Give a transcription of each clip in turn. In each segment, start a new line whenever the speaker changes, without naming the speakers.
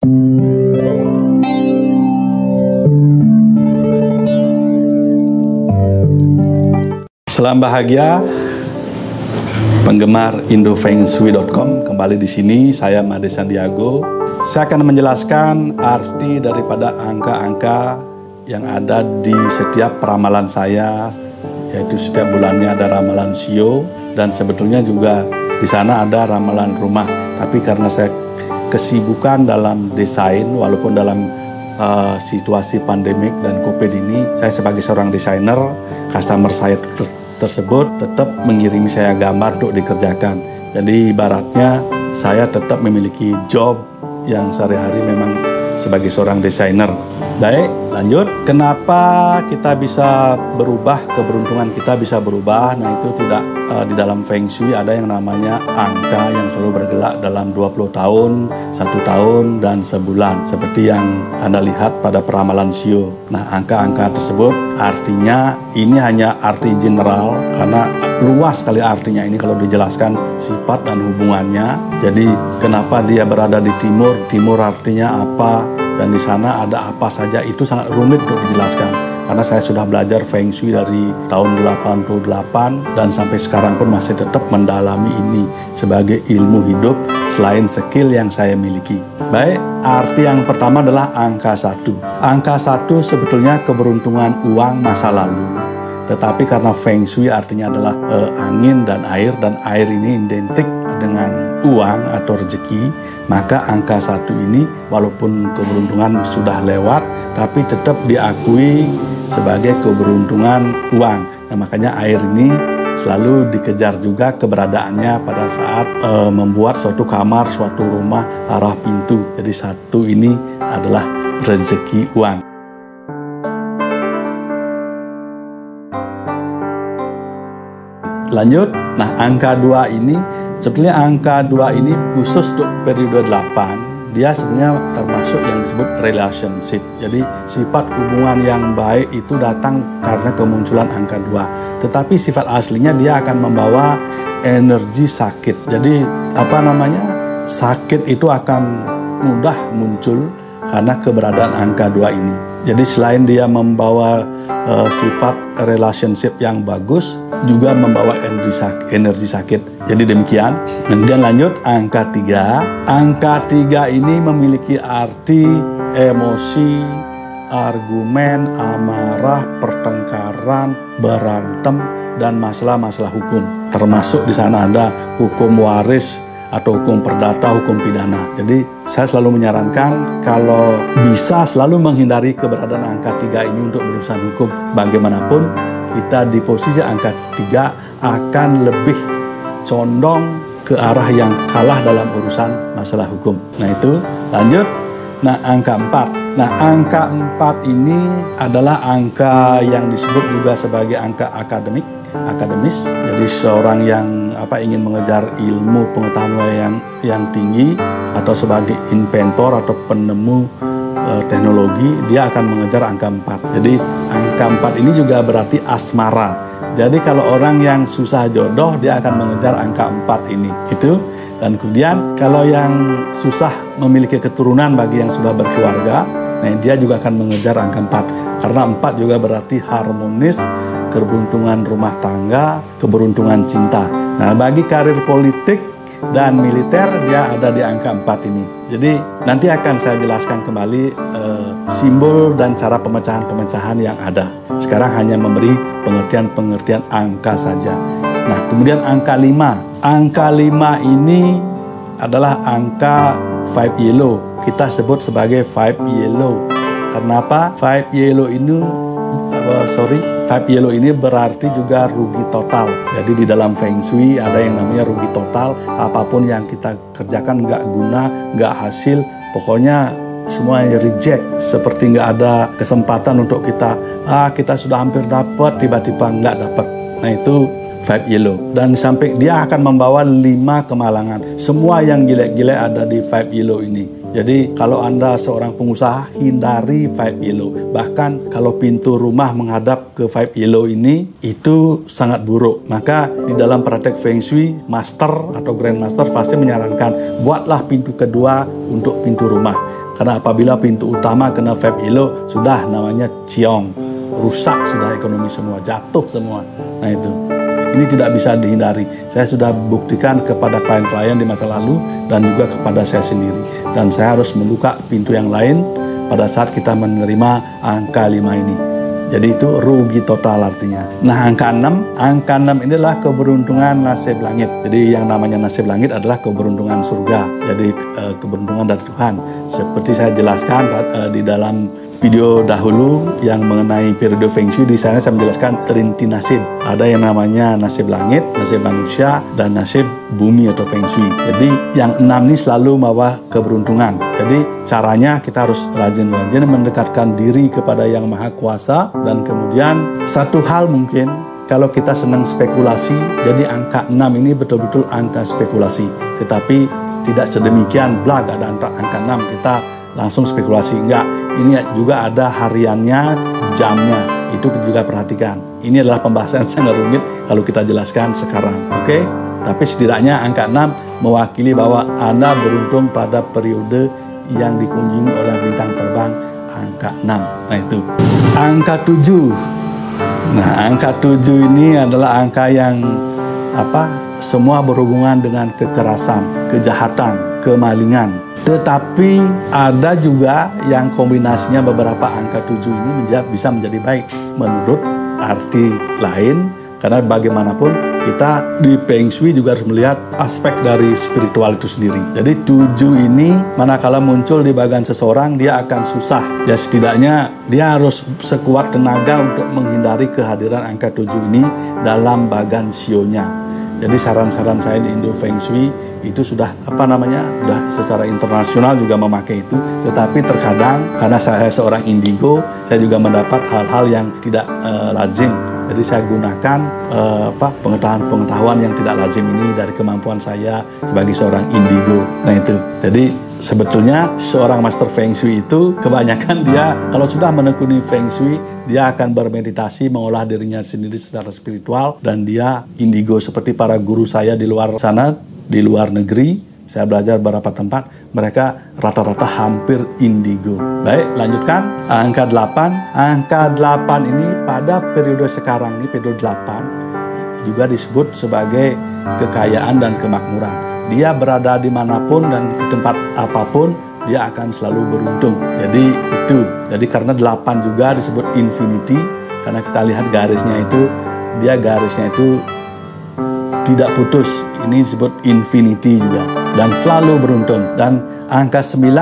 Salam bahagia penggemar indofengshui.com. Kembali di sini saya Made Sandiago. Saya akan menjelaskan arti daripada angka-angka yang ada di setiap peramalan saya, yaitu setiap bulannya ada ramalan sio dan sebetulnya juga di sana ada ramalan rumah. Tapi karena saya kesibukan dalam desain, walaupun dalam situasi pandemik dan COVID ini, saya sebagai seorang desainer, customer saya tersebut tetap mengirimi saya gambar untuk dikerjakan. Jadi ibaratnya saya tetap memiliki job yang sehari-hari memang sebagai seorang desainer. Baik, lanjut. Kenapa kita bisa berubah, keberuntungan kita bisa berubah? Nah, itu tidak di dalam Feng Shui ada yang namanya angka yang selalu bergerak dalam 20 tahun, 1 tahun, dan sebulan. Seperti yang Anda lihat pada peramalan sio. Nah, angka-angka tersebut artinya ini hanya arti general karena luas sekali artinya ini kalau dijelaskan sifat dan hubungannya. Jadi, kenapa dia berada di timur? Timur artinya apa? Dan di sana ada apa saja, itu sangat rumit untuk dijelaskan. Karena saya sudah belajar Feng Shui dari tahun 88 dan sampai sekarang pun masih tetap mendalami ini sebagai ilmu hidup selain skill yang saya miliki. Baik, arti yang pertama adalah angka 1. Angka 1 sebetulnya keberuntungan uang masa lalu. Tetapi karena Feng Shui artinya adalah angin dan air ini identik dengan uang atau rezeki, maka angka 1 ini walaupun keberuntungan sudah lewat, tapi tetap diakui sebagai keberuntungan uang. Nah, makanya air ini selalu dikejar juga keberadaannya pada saat membuat suatu kamar, suatu rumah, arah pintu. Jadi 1 ini adalah rezeki uang. Lanjut, nah angka 2 ini, sebetulnya angka 2 ini khusus untuk periode 8, dia sebenarnya termasuk yang disebut relationship. Jadi sifat hubungan yang baik itu datang karena kemunculan angka 2. Tetapi sifat aslinya dia akan membawa energi sakit. Jadi sakit itu akan mudah muncul karena keberadaan angka 2 ini. Jadi selain dia membawa sifat relationship yang bagus, juga membawa energi sakit. Jadi demikian. Kemudian lanjut, angka 3. Angka 3 ini memiliki arti emosi, argumen, amarah, pertengkaran, berantem, dan masalah-masalah hukum. Termasuk di sana ada hukum waris, atau hukum perdata, hukum pidana. Jadi saya selalu menyarankan kalau bisa selalu menghindari keberadaan angka 3 ini untuk urusan hukum. Bagaimanapun kita di posisi angka 3 akan lebih condong ke arah yang kalah dalam urusan masalah hukum. Nah itu, lanjut. Nah angka 4. Nah angka 4 ini adalah angka yang disebut juga sebagai angka akademis. Jadi seorang yang ingin mengejar ilmu pengetahuan yang tinggi atau sebagai inventor atau penemu teknologi, dia akan mengejar angka 4. Jadi angka 4 ini juga berarti asmara. Jadi kalau orang yang susah jodoh, dia akan mengejar angka 4 ini. Itu. Dan kemudian kalau yang susah memiliki keturunan bagi yang sudah berkeluarga, nah dia juga akan mengejar angka 4. Karena 4 juga berarti harmonis, keberuntungan rumah tangga, keberuntungan cinta. Nah, bagi karir politik dan militer, dia ada di angka 4 ini. Jadi, nanti akan saya jelaskan kembali simbol dan cara pemecahan-pemecahan yang ada. Sekarang hanya memberi pengertian-pengertian angka saja. Nah, kemudian angka 5. Angka 5 ini adalah angka 5 yellow. Kita sebut sebagai 5 yellow. Karena apa? 5 yellow ini berarti juga rugi total. Jadi di dalam Feng Shui ada yang namanya rugi total. Apapun yang kita kerjakan nggak guna, nggak hasil, pokoknya semua reject. Seperti nggak ada kesempatan untuk kita sudah hampir dapat, tiba-tiba nggak dapat. Nah itu 5 yellow. Dan sampai dia akan membawa 5 kemalangan. Semua yang jelek-jelek ada di 5 yellow ini. Jadi kalau Anda seorang pengusaha, hindari 5 yellow. Bahkan kalau pintu rumah menghadap ke 5 yellow ini, itu sangat buruk. Maka di dalam praktek Feng Shui, Master atau Grand Master pasti menyarankan, buatlah pintu kedua untuk pintu rumah. Karena apabila pintu utama kena Feb Ilo, sudah namanya ciong, rusak sudah ekonomi semua, jatuh semua. Nah itu, ini tidak bisa dihindari. Saya sudah buktikan kepada klien-klien di masa lalu dan juga kepada saya sendiri. Dan saya harus membuka pintu yang lain pada saat kita menerima angka 5 ini. Jadi itu rugi total artinya. Nah angka 6 ini adalah keberuntungan nasib langit. Jadi yang namanya nasib langit adalah keberuntungan surga. Jadi keberuntungan dari Tuhan. Seperti saya jelaskan di dalam video dahulu yang mengenai periode Feng Shui, di sana saya menjelaskan trinity nasib. Ada yang namanya nasib langit, nasib manusia, dan nasib bumi atau Feng Shui. Jadi yang 6 ini selalu membawa keberuntungan. Jadi caranya kita harus rajin-rajin mendekatkan diri kepada Yang Maha Kuasa. Dan kemudian satu hal mungkin, kalau kita senang spekulasi, jadi angka 6 ini betul-betul angka spekulasi. Tetapi tidak sedemikian blag ada angka 6 kita langsung spekulasi. Enggak, ini juga ada hariannya, jamnya. Itu juga perhatikan. Ini adalah pembahasan sangat rumit kalau kita jelaskan sekarang. Oke? Tapi setidaknya angka 6 mewakili bahwa Anda beruntung pada periode yang dikunjungi oleh bintang terbang angka 6. Nah itu. Angka 7. Nah, angka 7 ini adalah angka yang semua berhubungan dengan kekerasan, kejahatan, kemalingan. Tetapi ada juga yang kombinasinya beberapa angka 7 ini bisa menjadi baik menurut arti lain, karena bagaimanapun kita di Feng Shui juga harus melihat aspek dari spiritual itu sendiri. Jadi 7 ini manakala muncul di bagian seseorang, dia akan susah. Ya setidaknya dia harus sekuat tenaga untuk menghindari kehadiran angka 7 ini dalam bagian sionya. Jadi saran-saran saya di Indo Feng Shui itu sudah sudah secara internasional juga memakai itu. Tetapi terkadang karena saya seorang indigo, saya juga mendapat hal-hal yang tidak lazim. Jadi saya gunakan pengetahuan yang tidak lazim ini dari kemampuan saya sebagai seorang indigo. Nah itu. Jadi sebetulnya seorang master Feng Shui itu kebanyakan dia kalau sudah menekuni Feng Shui, dia akan bermeditasi, mengolah dirinya sendiri secara spiritual, dan dia indigo seperti para guru saya di luar sana, di luar negeri. Saya belajar beberapa tempat, mereka rata-rata hampir indigo. Baik, lanjutkan. Angka 8. Angka 8 ini pada periode sekarang ini, periode 8, juga disebut sebagai kekayaan dan kemakmuran. Dia berada dimanapun dan di tempat apapun, dia akan selalu beruntung. Jadi itu. Jadi karena 8 juga disebut infinity, karena kita lihat garisnya itu, dia garisnya itu tidak putus. Ini disebut infinity juga, dan selalu beruntung. Dan angka 9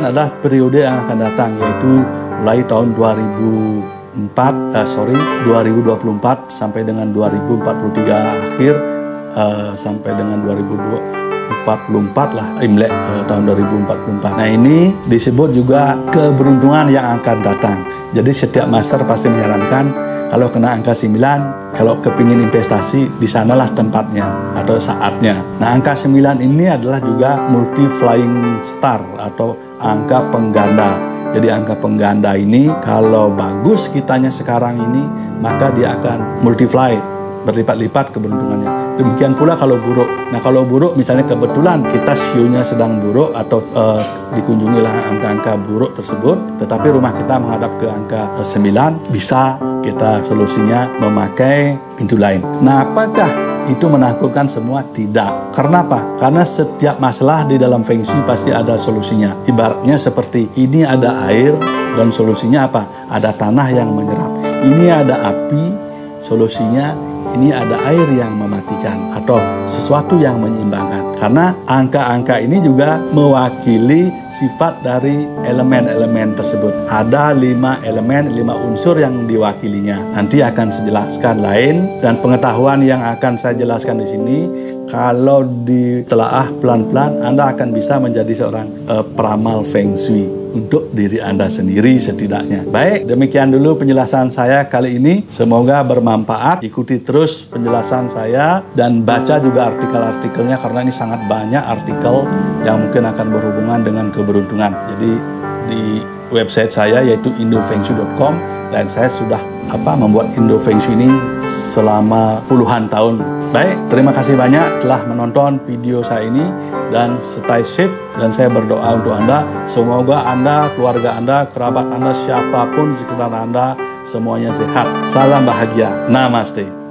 adalah periode yang akan datang, yaitu mulai tahun 2024 sampai dengan 2043 akhir, sampai dengan 2044 lah, Imlek tahun 2044. Nah ini disebut juga keberuntungan yang akan datang. Jadi setiap master pasti menyarankan kalau kena angka 9, kalau kepingin investasi, di sanalah tempatnya atau saatnya. Nah angka 9 ini adalah juga multi flying star atau angka pengganda. Jadi angka pengganda ini kalau bagus kitanya sekarang ini, maka dia akan multiply, berlipat-lipat keberuntungannya. Demikian pula kalau buruk. Nah kalau buruk misalnya kebetulan kita sionya sedang buruk atau dikunjungilah angka-angka buruk tersebut, tetapi rumah kita menghadap ke angka 9, bisa kita solusinya memakai pintu lain. Nah apakah itu menakutkan semua? Tidak. Karena apa? Karena setiap masalah di dalam Feng Shui pasti ada solusinya. Ibaratnya seperti ini ada air dan solusinya apa? Ada tanah yang menyerap. Ini ada api, solusinya ini ada air yang mematikan atau sesuatu yang menyeimbangkan. Karena angka-angka ini juga mewakili sifat dari elemen-elemen tersebut. Ada 5 elemen, 5 unsur yang diwakilinya. Nanti akan saya jelaskan lain, dan pengetahuan yang akan saya jelaskan di sini, kalau ditelaah pelan-pelan, Anda akan bisa menjadi seorang peramal Feng Shui untuk diri Anda sendiri setidaknya. Baik, demikian dulu penjelasan saya kali ini. Semoga bermanfaat. Ikuti terus penjelasan saya dan baca juga artikel-artikelnya, karena ini sangat banyak artikel yang mungkin akan berhubungan dengan keberuntungan. Jadi di website saya yaitu indofengshui.com, dan saya sudah membuat Indo Feng Shui ini selama puluhan tahun. Baik, terima kasih banyak telah menonton video saya ini. dan stay safe. Dan saya berdoa untuk Anda, semoga Anda, keluarga Anda, kerabat Anda, siapapun di sekitar Anda, semuanya sehat. Salam bahagia. Namaste.